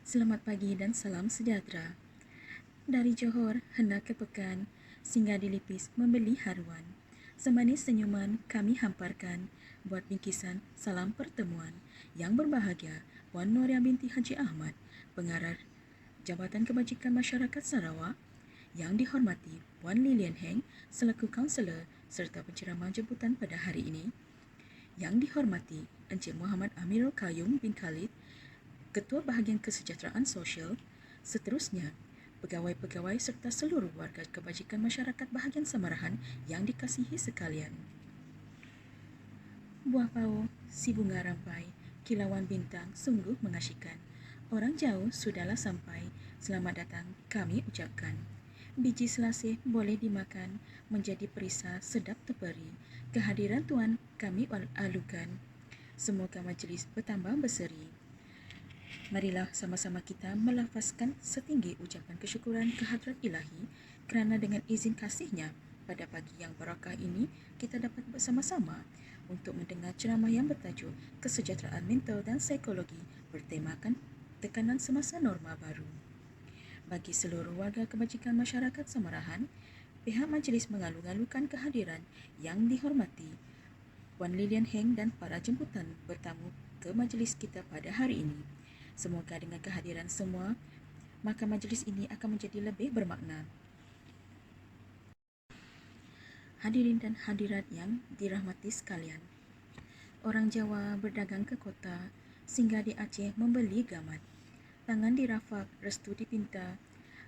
Selamat pagi dan salam sejahtera. Dari Johor hendak ke Pekan, singgah di Lipis membeli haruan. Semanis senyuman kami hamparkan, buat bingkisan salam pertemuan. Yang berbahagia, Puan Noria binti Haji Ahmad, Pengarah Jabatan Kebajikan Masyarakat Sarawak. Yang dihormati Puan Lilian Heng selaku kaunselor serta penceramah jemputan pada hari ini. Yang dihormati Encik Muhammad Amirul Qayyum bin Khalid, Ketua Bahagian Kesejahteraan Sosial. Seterusnya, pegawai-pegawai serta seluruh warga kebajikan masyarakat bahagian Samarahan yang dikasihi sekalian. Buah pau, si bunga rampai, kilauan bintang sungguh mengasyikkan. Orang jauh sudahlah sampai, selamat datang kami ucapkan. Biji selasih boleh dimakan, menjadi perisa sedap teperi. Kehadiran Tuan kami alukan, semoga majlis bertambah berseri. Marilah sama-sama kita melafazkan setinggi ucapan kesyukuran kehadrat Ilahi kerana dengan izin kasihnya pada pagi yang barakah ini kita dapat bersama-sama untuk mendengar ceramah yang bertajuk Kesejahteraan Mental dan Psikologi bertemakan tekanan semasa norma baru. Bagi seluruh warga kebajikan masyarakat Samarahan, pihak majlis mengalu-alukan kehadiran yang dihormati Puan Lilian Heng dan para jemputan bertamu ke majlis kita pada hari ini. Semoga dengan kehadiran semua, maka majlis ini akan menjadi lebih bermakna. Hadirin dan hadirat yang dirahmati sekalian, orang Jawa berdagang ke kota, singgah di Aceh membeli gamat. Tangan dirafak, restu dipinta,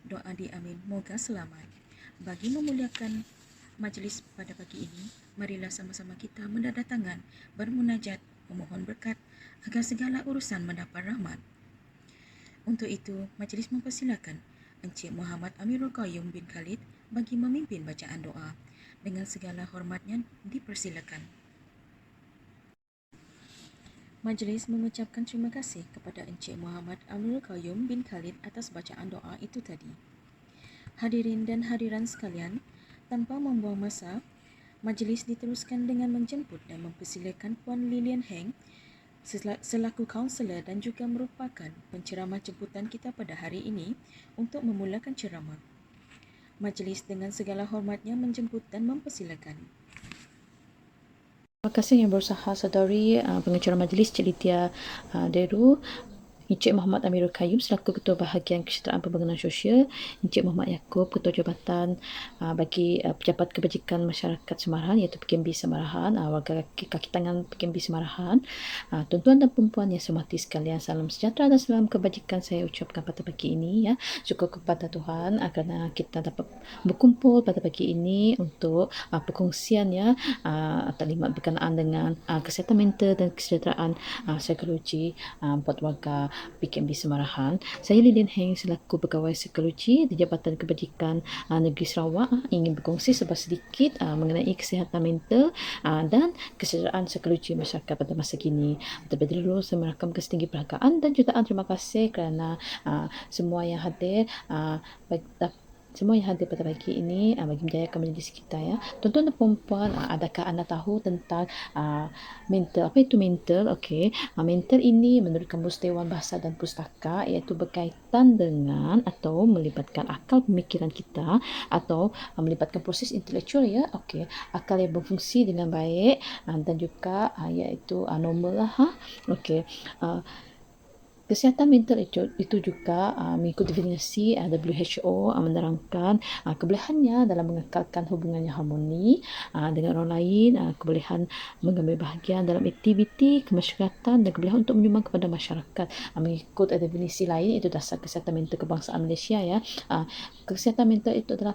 doa diamin, moga selamat. Bagi memuliakan majlis pada pagi ini, marilah sama-sama kita mendadah-tangan, bermunajat, memohon berkat agar segala urusan mendapat rahmat. Untuk itu, majlis mempersilakan Encik Muhammad Amirul Qayyum bin Khalid bagi memimpin bacaan doa. Dengan segala hormatnya dipersilakan. Majlis mengucapkan terima kasih kepada Encik Muhammad Amirul Qayyum bin Khalid atas bacaan doa itu tadi. Hadirin dan hadiran sekalian, tanpa membuang masa, majlis diteruskan dengan menjemput dan mempersilakan Puan Lilian Heng selaku kaunselor dan juga merupakan penceramah jemputan kita pada hari ini untuk memulakan ceramah. Majlis dengan segala hormatnya menjemput dan mempersilakan. Terima kasih Yang Bersaha Saudari pengacara majlis Cik Litia Deru, Encik Muhammad Amirul Qayyum selaku Ketua Bahagian Kesejahteraan Pembangunan Sosial, Encik Muhammad Yaakob Ketua Jabatan bagi Pejabat Kebajikan Masyarakat Samarahan iaitu PKMB Samarahan, warga kaki tangan PKMB Samarahan, tuan-tuan dan perempuan yang saya hormati sekalian, salam sejahtera dan salam kebajikan saya ucapkan pada pagi ini ya. Syukur kepada Tuhan kerana kita dapat berkumpul pada pagi ini untuk perkongsian ya taklimat berkenaan dengan kesihatan mental dan kesejahteraan psikologi buat warga PKMB Samarahan. Saya Lilian Heng selaku Pegawai Psikologi di Jabatan Kebajikan Negeri Sarawak ingin berkongsi sedikit mengenai kesihatan mental dan kesejahteraan psikologi masyarakat pada masa kini. Terlebih dahulu saya merakamkan setinggi perhargaan dan jutaan terima kasih kerana semua yang hadir pada pagi ini bagi menjayakan majlis kita ya. Tuan-tuan dan perempuan, adakah anda tahu tentang mental? Apa itu mental? Okey, mental ini menurut Kamus Dewan Bahasa dan Pustaka iaitu berkaitan dengan atau melibatkan akal pemikiran kita atau melibatkan proses intelektual ya. Okey, akal yang berfungsi dengan baik dan juga iaitu normal lah. Okey. Kesihatan mental itu juga mengikut definisi WHO menerangkan kebolehannya dalam mengekalkan hubungan yang harmoni dengan orang lain, kebolehan mengambil bahagian dalam aktiviti kemasyarakatan dan kebolehan untuk menyumbang kepada masyarakat. Mengikut definisi lain itu dasar kesihatan mental kebangsaan Malaysia ya. Kesihatan mental itu adalah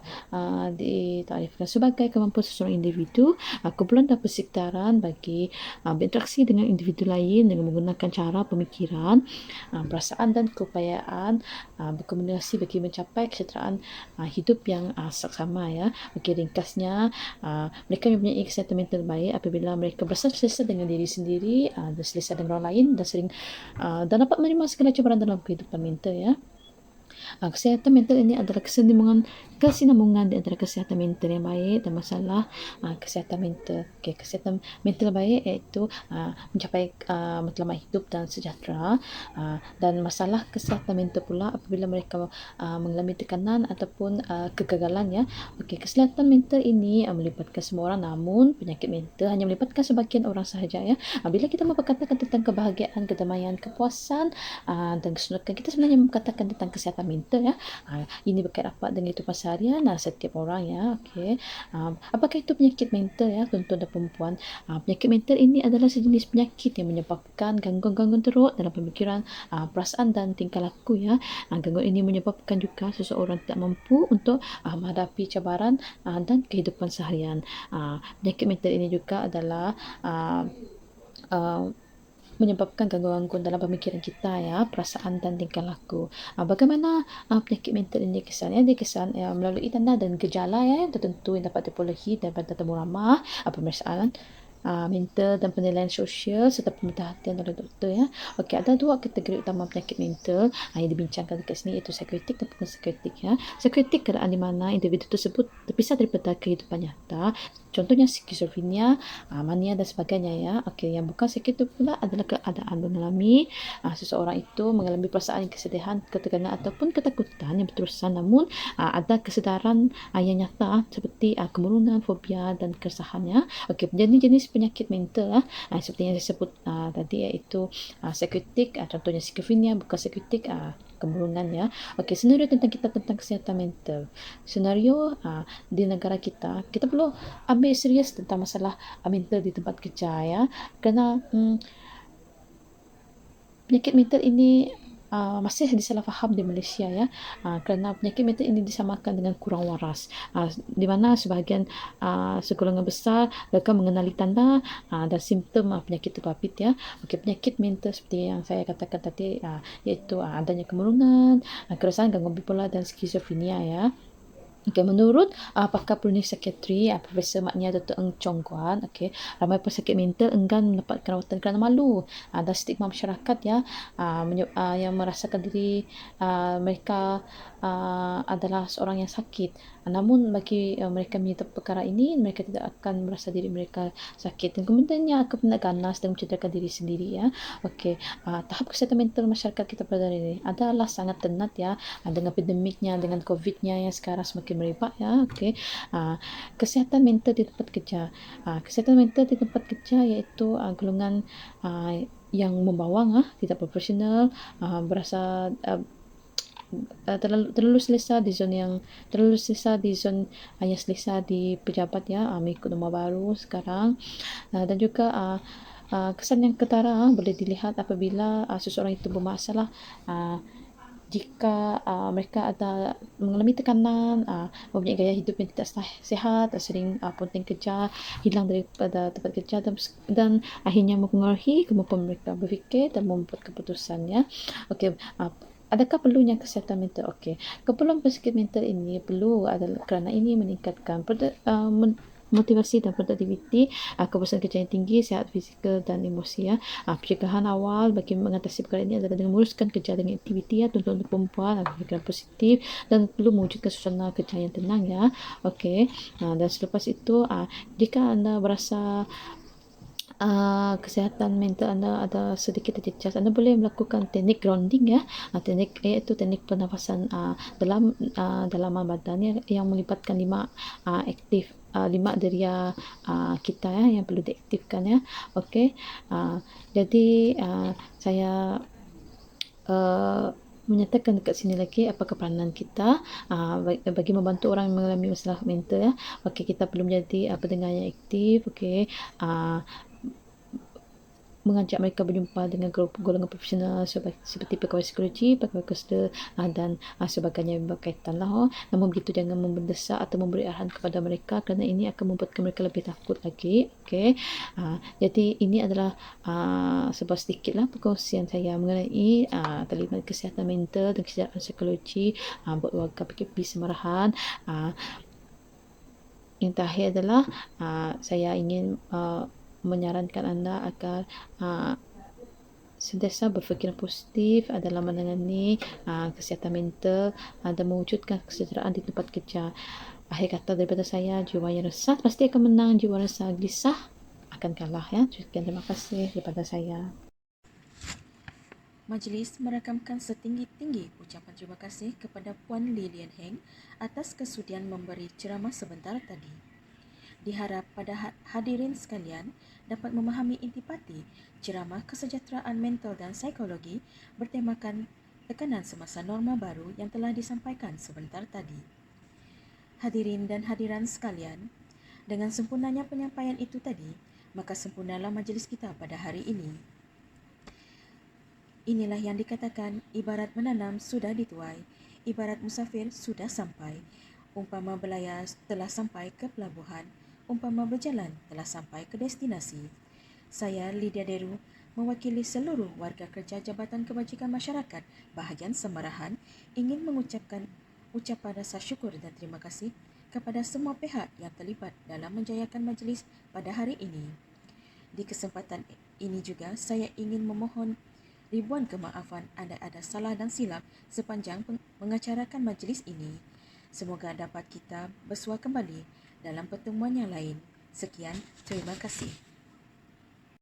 ditarifkan sebagai kemampuan seseorang individu, kumpulan dan persekitaran bagi berinteraksi dengan individu lain dengan menggunakan cara pemikiran, perasaan dan keupayaan berkomunikasi bagi mencapai kesejahteraan hidup yang saksama ya. Okey, ringkasnya mereka mempunyai kesihatan mental baik apabila mereka berasa selesa dengan diri sendiri dan selesa dengan orang lain dan sering dan dapat menerima segala cabaran dalam kehidupan mental ya. Kesihatan mental ini adalah keseimbangan kesinambungan di antara kesihatan mental yang baik dan masalah kesihatan mental. Okey, kesihatan mental baik iaitu mencapai matlamat hidup dan sejahtera, dan masalah kesihatan mental pula apabila mereka mengalami tekanan ataupun kegagalan ya. Okey, kesihatan mental ini melibatkan semua orang, namun penyakit mental hanya melibatkan sebahagian orang sahaja ya. Bila kita berkatakan tentang kebahagiaan, kedamaian, kepuasan dan kesenuruhan, kita sebenarnya berkatakan tentang kesihatan mental ya. Ini berkait rapat dengan kehidupan seharian setiap orang ya. Okey. Apakah itu penyakit mental ya, tuan-tuan dan perempuan? Penyakit mental ini adalah sejenis penyakit yang menyebabkan gangguan-gangguan teruk dalam pemikiran, perasaan dan tingkah laku ya. Gangguan ini menyebabkan juga seseorang tidak mampu untuk menghadapi cabaran dan kehidupan seharian. Penyakit mental ini juga adalah menyebabkan gangguan-gangguan dalam pemikiran kita ya, perasaan dan tingkah laku. Bagaimana penyakit mental ini kesan? Dia kesan melalui tanda dan gejala yang tertentu yang dapat diperolehi daripada temu ramah, pemeriksaan mental dan penilaian sosial serta pemerhatian oleh doktor ya. Okey, ada dua kategori utama penyakit mental yang dibincangkan dekat sini, iaitu psikotik dan bukan psikotik ya. Psikotik keadaan di mana individu tersebut terpisah daripada kehidupan nyata. Contohnya skizofrenia, mania dan sebagainya ya. Okey, yang bukan psikotik pula adalah keadaan mengalami seseorang itu mengalami perasaan kesedihan, ketegangan ataupun ketakutan yang berterusan, namun ada kesedaran yang nyata seperti kemurungan, fobia dan keresahan ya. Okey, jenis penyakit mental seperti yang saya sebut tadi, iaitu psikotik, contohnya skizofrenia, bukan psikotik, kemurungan ya. Okey, senario tentang kesihatan mental. Senario di negara kita perlu ambil serius tentang masalah mental di tempat kerja ya. Kerana penyakit mental ini masih disalahfaham di Malaysia ya, kerana penyakit mental ini disamakan dengan kurang waras, di mana sebahagian segolongan besar mereka mengenali tanda dan simptom penyakit terbabit ya. Okey, penyakit mental seperti yang saya katakan tadi iaitu adanya kemurungan, keresahan, gangguan bipolar dan skizofrenia ya. Okey, menurut pakar klinik psikiatri Profesor Maknia Dr. Ng Chong Guan, okey, ramai pesakit mental enggan mendapat rawatan kerana malu dan stigma masyarakat ya, yang merasakan diri mereka adalah seorang yang sakit. Namun bagi mereka menyetop perkara ini, mereka tidak akan merasa diri mereka sakit, dan kemudiannya akan kena ganas dan mencederakan diri sendiri ya. Okey, tahap kesihatan mental masyarakat kita pada hari ini adalah sangat tenat ya, dengan pandemiknya, dengan COVID-nya yang sekarang semakin merebak ya. Okey, kesihatan mental di tempat kerja. Kesihatan mental di tempat kerja iaitu golongan yang membawang, tidak profesional, berasa terlalu selesa di zon yang selesa di pejabat ya, mengikut norma baru sekarang, dan juga kesan yang ketara boleh dilihat apabila seseorang itu bermasalah jika mereka ada mengalami tekanan, mempunyai gaya hidup yang tidak sihat, sering ponting kerja, hilang daripada tempat kerja, dan akhirnya mempengaruhi kemampuan mereka berfikir dan membuat keputusan ya. Okey, adakah perlunya kesihatan mental? Okey, keperluan pesakit mental ini perlu adalah kerana ini meningkatkan motivasi dan produktiviti, kepuasan kerja yang tinggi, sihat fizikal dan emosi ya. Pencegahan awal bagi mengatasi perkara ini adalah dengan menguruskan kerja dengan aktiviti ya, tuan-tuan dan perempuan, fikiran positif dan perlu mewujudkan suasana kerja yang tenang ya. Okey, dan selepas itu jika anda berasa kesihatan mental anda ada sedikit terjejas, anda boleh melakukan teknik grounding ya. Teknik iaitu teknik pernafasan dalaman badan yang melibatkan 5 deria kita ya, yang perlu diaktifkan ya. Okey, jadi saya menyatakan dekat sini lagi apakah peranan kita bagi membantu orang yang mengalami masalah mental ya. Okey, kita perlu menjadi pendengar yang aktif. Okey, mengajak mereka berjumpa dengan golongan profesional seperti pegawai psikologi, pegawai kaunselor dan sebagainya yang berkaitan lah. Namun begitu jangan membendesak atau memberi arahan kepada mereka, kerana ini akan membuatkan mereka lebih takut lagi. Okey, jadi ini adalah sebuah sedikit lah perkongsian saya mengenai terlibat kesihatan mental dan kesihatan psikologi buat warga PKP Semarahan. Yang terakhir adalah saya ingin menyarankan anda agar sentiasa berfikiran positif dalam menangani kesihatan mental dan mewujudkan kesejahteraan di tempat kerja. Akhir kata daripada saya, jiwa yang resah pasti akan menang, jiwa rasa gelisah akan kalah ya. Sekian, terima kasih daripada saya. Majlis merakamkan setinggi-tinggi ucapan terima kasih kepada Puan Lilian Heng atas kesudian memberi ceramah sebentar tadi. Diharap pada hadirin sekalian dapat memahami intipati ceramah kesejahteraan mental dan psikologi bertemakan tekanan semasa norma baru yang telah disampaikan sebentar tadi. Hadirin dan hadiran sekalian, dengan sempurnanya penyampaian itu tadi, maka sempurnalah majlis kita pada hari ini. Inilah yang dikatakan ibarat menanam sudah dituai, ibarat musafir sudah sampai. Umpama belayar telah sampai ke pelabuhan, umpama berjalan telah sampai ke destinasi. Saya, Lydia Deru, mewakili seluruh warga kerja Jabatan Kebajikan Masyarakat bahagian Semarahan, ingin mengucapkan ucapan rasa syukur dan terima kasih kepada semua pihak yang terlibat dalam menjayakan majlis pada hari ini. Di kesempatan ini juga saya ingin memohon ribuan kemaafan anda ada salah dan silap sepanjang mengacarakan majlis ini. Semoga dapat kita bersua kembali dalam pertemuan yang lain. Sekian, terima kasih.